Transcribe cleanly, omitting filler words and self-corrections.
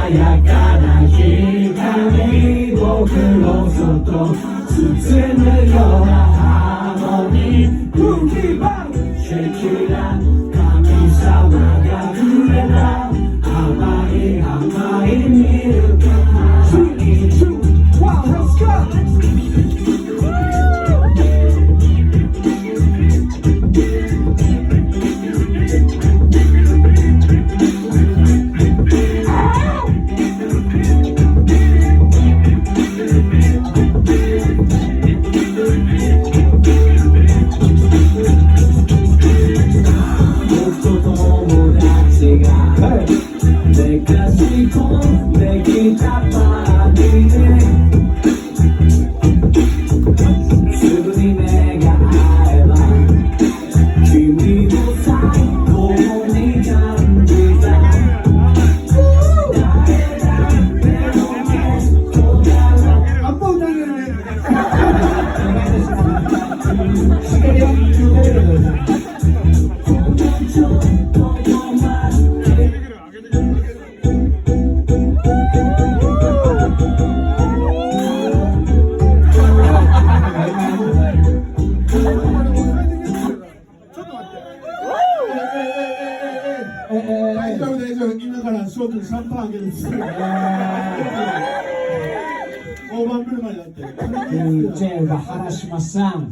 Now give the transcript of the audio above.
やかな光僕をそっと包むようなハーモニーブギーバックシェキラ神様がくれた甘い甘いミルク3、2、1、Let's go! 寝かし込んできたパーティーですぐに目が合えば君を最高に感じた誰だっての目とだろあんま歌えないねしっかりよちょっと大丈夫今から翔くんシャンパンあげるんですよ大盤振る舞いだって DJ が原島さん